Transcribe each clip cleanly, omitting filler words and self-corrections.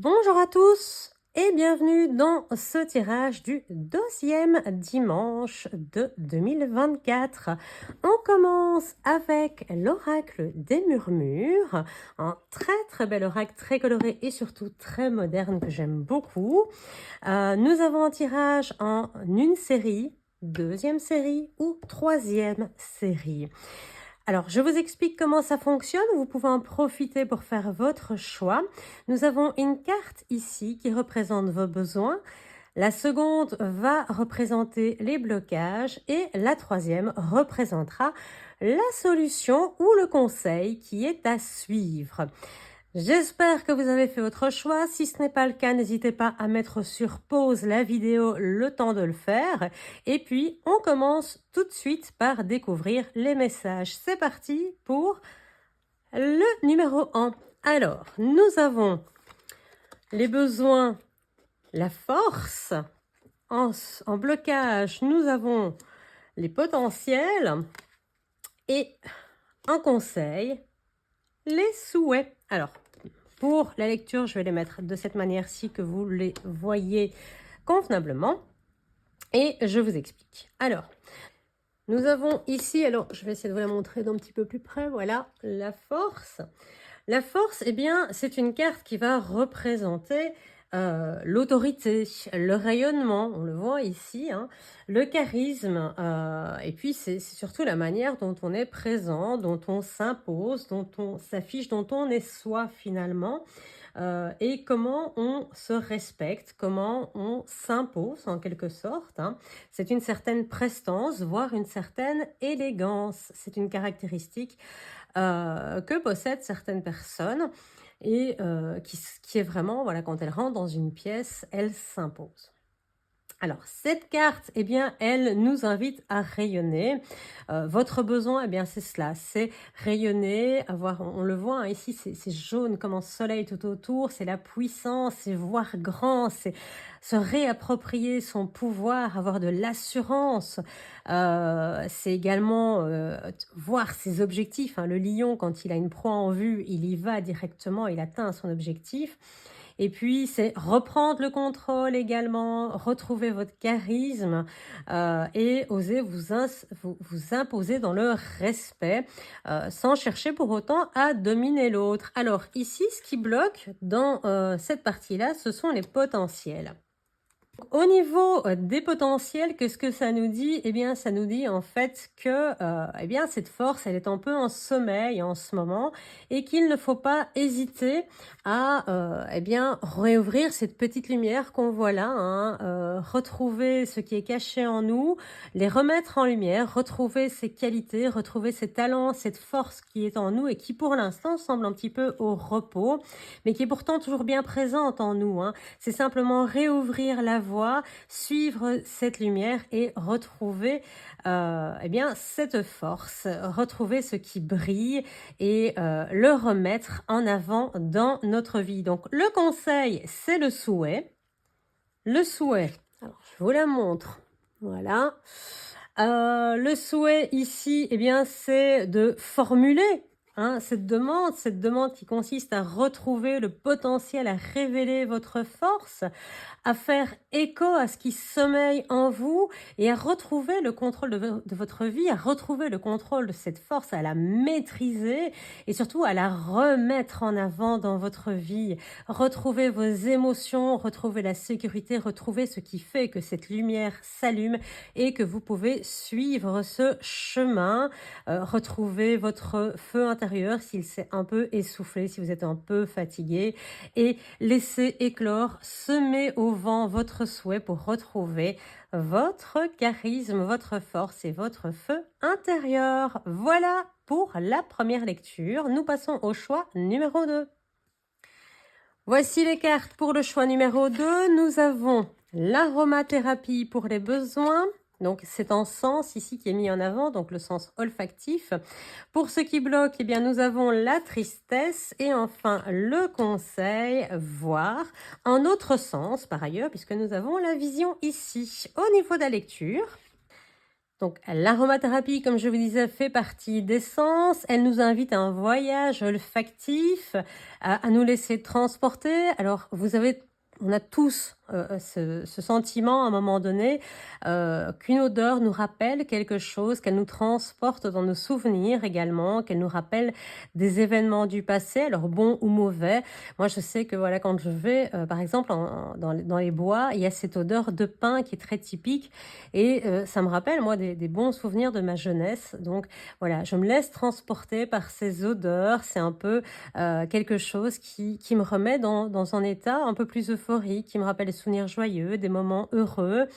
Bonjour à tous et bienvenue dans ce tirage du 2e dimanche de 2024. On commence avec l'oracle des murmures, un très bel oracle, très coloré et surtout très moderne que j'aime beaucoup. Nous avons un tirage en une série, deuxième série ou troisième série. Alors, je vous explique comment ça fonctionne. Vous pouvez en profiter pour faire votre choix. Nous avons une carte ici qui représente vos besoins. La seconde va représenter les blocages et la troisième représentera la solution ou le conseil qui est à suivre. J'espère que vous avez fait votre choix. Si ce n'est pas le cas, n'hésitez pas à mettre sur pause la vidéo le temps de le faire. Et puis, on commence tout de suite par découvrir les messages. C'est parti pour le numéro 1. Alors, nous avons les besoins, la force. En blocage, nous avons les potentiels. Et un conseil, les souhaits. Alors, pour la lecture, je vais les mettre de cette manière-ci que vous les voyez convenablement. Et je vous explique. Alors, nous avons ici, alors je vais essayer de vous la montrer d'un petit peu plus près, voilà, la force. La force, eh bien, c'est une carte qui va représenter l'autorité, le rayonnement, on le voit ici, hein, le charisme, et puis c'est surtout la manière dont on est présent, dont on s'impose, dont on s'affiche, dont on est soi finalement, et comment on se respecte, comment on s'impose en quelque sorte, hein. C'est une certaine prestance, voire une certaine élégance. C'est une caractéristique que possèdent certaines personnes et qui est vraiment, voilà, quand elles rentrent dans une pièce, elles s'imposent. Alors, cette carte, eh bien, elle nous invite à rayonner. Votre besoin, eh bien, c'est cela, c'est rayonner, avoir, on le voit, hein, ici, c'est jaune comme un soleil tout autour, c'est la puissance, c'est voir grand, c'est se réapproprier son pouvoir, avoir de l'assurance. C'est également voir ses objectifs, hein. Le lion, quand il a une proie en vue, il y va directement, il atteint son objectif. Et puis, c'est reprendre le contrôle également, retrouver votre charisme et oser vous imposer dans le respect sans chercher pour autant à dominer l'autre. Alors ici, ce qui bloque dans cette partie-là, ce sont les potentiels. Au niveau des potentiels, qu'est-ce que ça nous dit? Eh bien, ça nous dit en fait que eh bien, cette force, elle est un peu en sommeil en ce moment et qu'il ne faut pas hésiter à eh bien, réouvrir cette petite lumière qu'on voit là, hein, retrouver ce qui est caché en nous, les remettre en lumière, retrouver ses qualités, retrouver ses talents, cette force qui est en nous et qui pour l'instant semble un petit peu au repos, mais qui est pourtant toujours bien présente en nous, hein. C'est simplement réouvrir la voie, suivre cette lumière et retrouver eh bien, cette force, retrouver ce qui brille et le remettre en avant dans notre vie. Donc, le conseil, c'est le souhait. Le souhait, alors je vous la montre. Voilà. Le souhait ici, eh bien, c'est de formuler, hein, cette demande qui consiste à retrouver le potentiel, à révéler votre force, à faire écho à ce qui sommeille en vous et à retrouver le contrôle de votre vie, à retrouver le contrôle de cette force, à la maîtriser et surtout à la remettre en avant dans votre vie. Retrouver vos émotions, retrouver la sécurité, retrouver ce qui fait que cette lumière s'allume et que vous pouvez suivre ce chemin, retrouver votre feu intérieur s'il s'est un peu essoufflé, si vous êtes un peu fatigué et laisser éclore, semer au vent votre souhait pour retrouver votre charisme, votre force et votre feu intérieur. Voilà pour la première lecture. Nous passons au choix numéro 2. Voici les cartes pour le choix numéro 2. Nous avons l'aromathérapie pour les besoins. Donc, c'est un sens ici qui est mis en avant, donc le sens olfactif. Pour ce qui bloque, eh bien, nous avons la tristesse et enfin le conseil, voir un autre sens par ailleurs, puisque nous avons la vision ici. Au niveau de la lecture, Donc l'aromathérapie, comme je vous disais, fait partie des sens. Elle nous invite à un voyage olfactif, à nous laisser transporter. Alors on a tous ce sentiment à un moment donné qu'une odeur nous rappelle quelque chose, qu'elle nous transporte dans nos souvenirs également, qu'elle nous rappelle des événements du passé, alors bons ou mauvais. Moi, je sais que voilà, quand je vais, par exemple, dans les bois, il y a cette odeur de pin qui est très typique et ça me rappelle, moi, des bons souvenirs de ma jeunesse. Donc voilà, je me laisse transporter par ces odeurs. C'est un peu quelque chose qui me remet dans un état un peu plus euphorique, qui me rappelle des souvenirs joyeux, des moments heureux,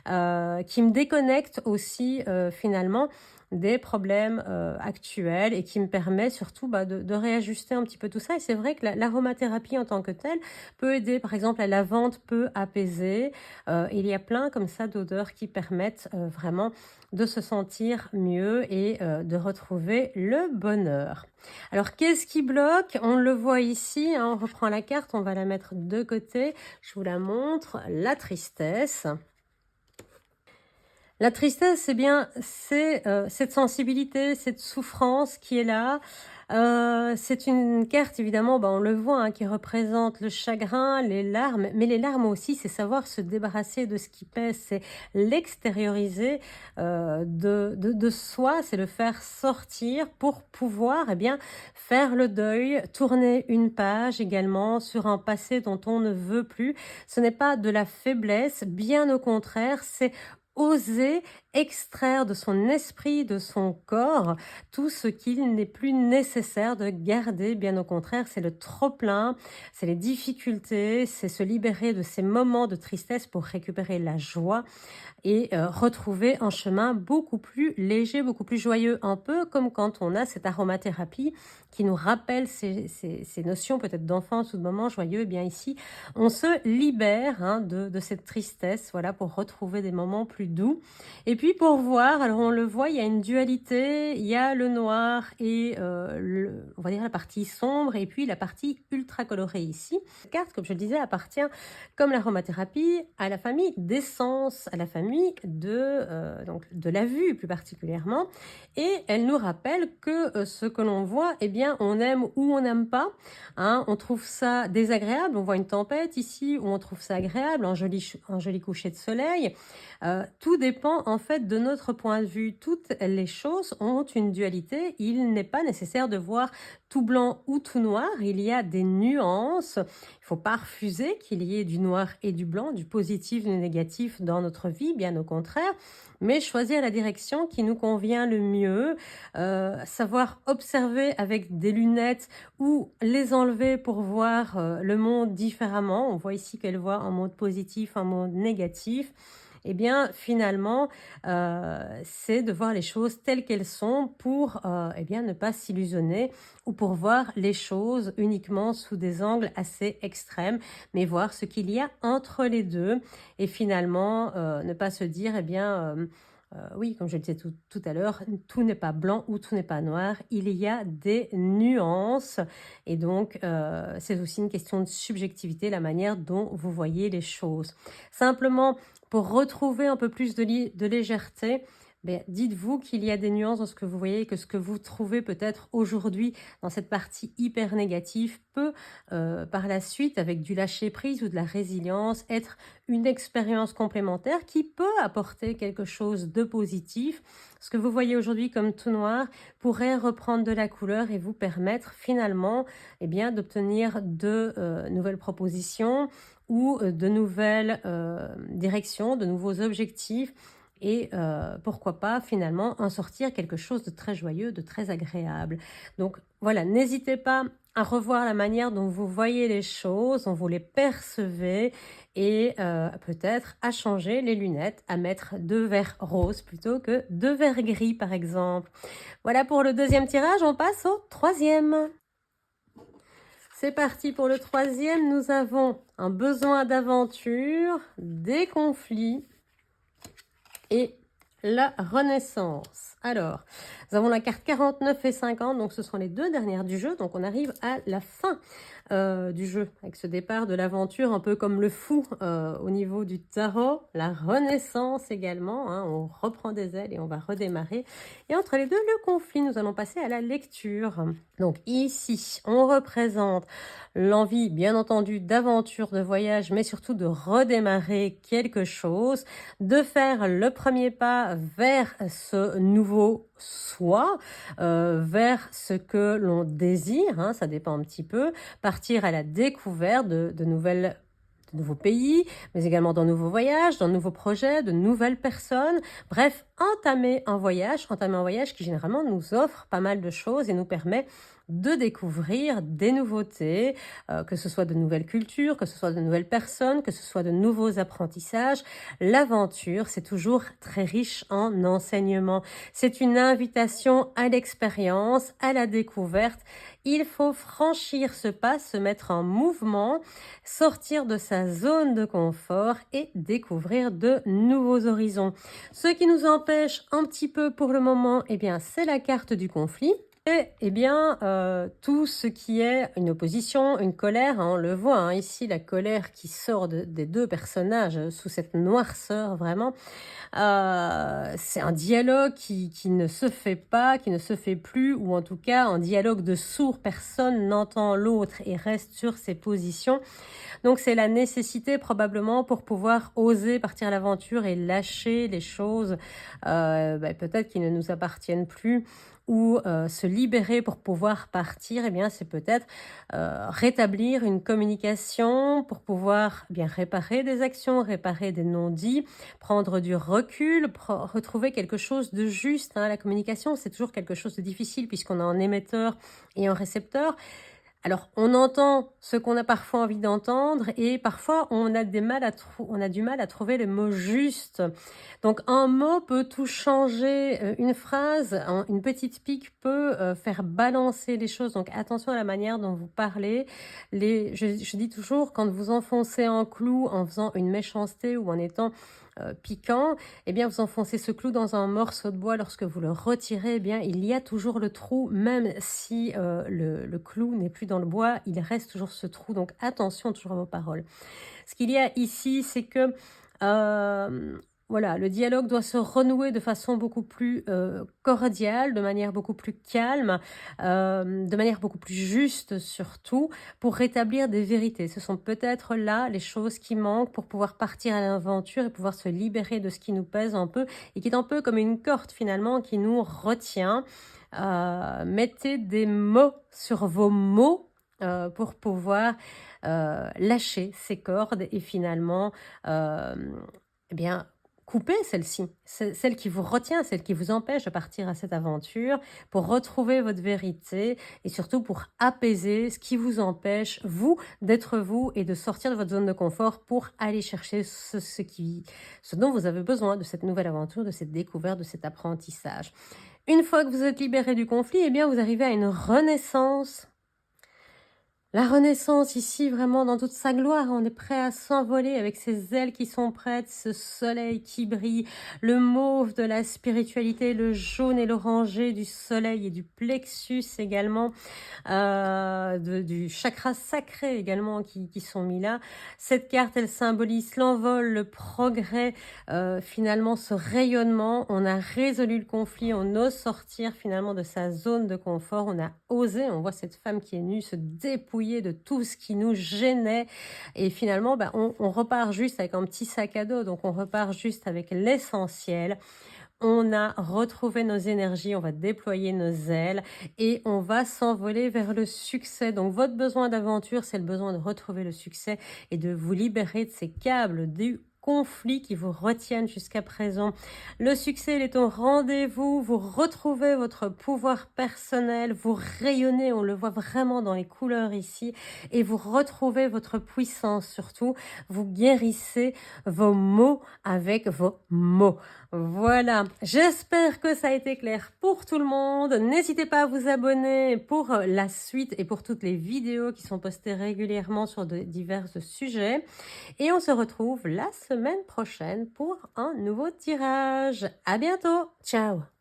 qui me déconnecte aussi finalement des problèmes actuels et qui me permet surtout de réajuster un petit peu tout ça. Et c'est vrai que l'aromathérapie en tant que telle peut aider, par exemple la lavande peut apaiser. Il y a plein comme ça d'odeurs qui permettent vraiment de se sentir mieux et de retrouver le bonheur. Alors qu'est-ce qui bloque? On le voit ici, hein, on reprend la carte, on va la mettre de côté, je vous la montre, la tristesse. La tristesse, eh bien, c'est cette sensibilité, cette souffrance qui est là. C'est une carte, évidemment, on le voit, hein, qui représente le chagrin, les larmes. Mais les larmes aussi, c'est savoir se débarrasser de ce qui pèse, c'est l'extérioriser de soi, c'est le faire sortir pour pouvoir, eh bien, faire le deuil, tourner une page également sur un passé dont on ne veut plus. Ce n'est pas de la faiblesse, bien au contraire, c'est oser extraire de son esprit, de son corps, tout ce qu'il n'est plus nécessaire de garder. Bien au contraire, c'est le trop-plein, c'est les difficultés, c'est se libérer de ces moments de tristesse pour récupérer la joie et retrouver un chemin beaucoup plus léger, beaucoup plus joyeux, un peu comme quand on a cette aromathérapie qui nous rappelle ces notions peut-être d'enfance ou de moments joyeux. Eh bien ici, on se libère hein, de cette tristesse, voilà, pour retrouver des moments plus doux. Et puis pour voir, alors on le voit, il y a une dualité, il y a le noir et on va dire la partie sombre et puis la partie ultra colorée ici. La carte, comme je le disais, appartient comme l'aromathérapie à la famille des sens, à la famille donc de la vue plus particulièrement. Et elle nous rappelle que ce que l'on voit, eh bien, on aime ou on n'aime pas. Hein, on trouve ça désagréable, on voit une tempête ici, ou on trouve ça agréable, un joli coucher de soleil. Tout dépend en fait de notre point de vue. Toutes les choses ont une dualité. Il n'est pas nécessaire de voir tout blanc ou tout noir. Il y a des nuances. Il ne faut pas refuser qu'il y ait du noir et du blanc, du positif, du négatif dans notre vie, bien au contraire. Mais choisir la direction qui nous convient le mieux, savoir observer avec des lunettes ou les enlever pour voir le monde différemment. On voit ici qu'elle voit un monde positif, un monde négatif. Eh bien, finalement, c'est de voir les choses telles qu'elles sont pour eh bien, ne pas s'illusionner ou pour voir les choses uniquement sous des angles assez extrêmes, mais voir ce qu'il y a entre les deux et finalement ne pas se dire, eh bien, oui, comme je le disais tout à l'heure, tout n'est pas blanc ou tout n'est pas noir. Il y a des nuances et donc c'est aussi une question de subjectivité, la manière dont vous voyez les choses. Simplement, pour retrouver un peu plus de légèreté, dites-vous qu'il y a des nuances dans ce que vous voyez, que ce que vous trouvez peut-être aujourd'hui dans cette partie hyper négative peut par la suite, avec du lâcher-prise ou de la résilience, être une expérience complémentaire qui peut apporter quelque chose de positif. Ce que vous voyez aujourd'hui comme tout noir pourrait reprendre de la couleur et vous permettre finalement eh bien, d'obtenir de nouvelles propositions ou de nouvelles directions, de nouveaux objectifs et pourquoi pas finalement en sortir quelque chose de très joyeux, de très agréable. Donc voilà, n'hésitez pas à revoir la manière dont vous voyez les choses, dont vous les percevez et peut-être à changer les lunettes, à mettre 2 verres roses plutôt que 2 verres gris par exemple. Voilà pour le deuxième tirage, on passe au troisième. C'est parti pour le troisième, nous avons un besoin d'aventure, des conflits et la renaissance. Alors, Nous avons la carte 49 et 50, donc ce sont les deux dernières du jeu. Donc on arrive à la fin du jeu, avec ce départ de l'aventure, un peu comme le fou au niveau du tarot, la renaissance également, hein, on reprend des ailes et on va redémarrer. Et entre les deux, le conflit, nous allons passer à la lecture. Donc ici, on représente l'envie, bien entendu, d'aventure, de voyage, mais surtout de redémarrer quelque chose, de faire le premier pas vers ce nouveau soi, vers ce que l'on désire, hein, ça dépend un petit peu, partir à la découverte de nouveaux pays, mais également d'un nouveau voyage, d'un nouveau projet, de nouvelles personnes. Bref, entamer un voyage qui généralement nous offre pas mal de choses et nous permet de découvrir des nouveautés, que ce soit de nouvelles cultures, que ce soit de nouvelles personnes, que ce soit de nouveaux apprentissages. L'aventure, c'est toujours très riche en enseignements. C'est une invitation à l'expérience, à la découverte. Il faut franchir ce pas, se mettre en mouvement, sortir de sa zone de confort et découvrir de nouveaux horizons. Ce qui nous empêche un petit peu pour le moment, eh bien, c'est la carte du conflit. Et eh bien, tout ce qui est une opposition, une colère, hein, on le voit hein, ici, la colère qui sort des deux personnages sous cette noirceur vraiment. C'est un dialogue qui ne se fait pas, qui ne se fait plus, ou en tout cas un dialogue de sourds, personne n'entend l'autre et reste sur ses positions. Donc c'est la nécessité probablement pour pouvoir oser partir à l'aventure et lâcher les choses peut-être qui ne nous appartiennent plus, ou se libérer pour pouvoir partir, eh bien c'est peut-être rétablir une communication pour pouvoir bien réparer des actions, réparer des non-dits, prendre du recul, retrouver quelque chose de juste, hein. La communication, c'est toujours quelque chose de difficile puisqu'on a un émetteur et un récepteur. Alors, on entend ce qu'on a parfois envie d'entendre et parfois on a du mal à trouver le mot juste. Donc, un mot peut tout changer. Une phrase, une petite pique peut faire balancer les choses. Donc, attention à la manière dont vous parlez. Je dis toujours, quand vous enfoncez un clou en faisant une méchanceté ou en étant piquant, eh bien vous enfoncez ce clou dans un morceau de bois. Lorsque vous le retirez, eh bien il y a toujours le trou, même si le clou n'est plus dans le bois, il reste toujours ce trou. Donc attention toujours à vos paroles. Ce qu'il y a ici, c'est que voilà, le dialogue doit se renouer de façon beaucoup plus cordiale, de manière beaucoup plus calme, de manière beaucoup plus juste surtout, pour rétablir des vérités. Ce sont peut-être là les choses qui manquent pour pouvoir partir à l'aventure et pouvoir se libérer de ce qui nous pèse un peu et qui est un peu comme une corde finalement qui nous retient. Mettez des mots sur vos mots pour pouvoir lâcher ces cordes et finalement eh bien, couper celle-ci, celle qui vous retient, celle qui vous empêche de partir à cette aventure, pour retrouver votre vérité et surtout pour apaiser ce qui vous empêche, vous, d'être vous et de sortir de votre zone de confort pour aller chercher ce dont vous avez besoin de cette nouvelle aventure, de cette découverte, de cet apprentissage. Une fois que vous êtes libéré du conflit, eh bien, vous arrivez à une renaissance. La renaissance ici, vraiment dans toute sa gloire, on est prêt à s'envoler avec ses ailes qui sont prêtes, ce soleil qui brille, le mauve de la spiritualité, le jaune et l'orangé du soleil et du plexus également, du chakra sacré également qui sont mis là. Cette carte, elle symbolise l'envol, le progrès, finalement ce rayonnement. On a résolu le conflit, on ose sortir finalement de sa zone de confort, on a osé, on voit cette femme qui est nue se dépouiller de tout ce qui nous gênait et finalement on repart juste avec un petit sac à dos, donc on repart juste avec l'essentiel. On a retrouvé nos énergies, on va déployer nos ailes et on va s'envoler vers le succès. Donc votre besoin d'aventure, c'est le besoin de retrouver le succès et de vous libérer de ces câbles du conflits qui vous retiennent jusqu'à présent. Le succès, il est au rendez-vous, vous retrouvez votre pouvoir personnel, vous rayonnez, on le voit vraiment dans les couleurs ici, et vous retrouvez votre puissance surtout, vous guérissez vos maux avec vos mots. Voilà, j'espère que ça a été clair pour tout le monde. N'hésitez pas à vous abonner pour la suite et pour toutes les vidéos qui sont postées régulièrement sur divers sujets. Et on se retrouve la semaine prochaine pour un nouveau tirage. À bientôt. Ciao.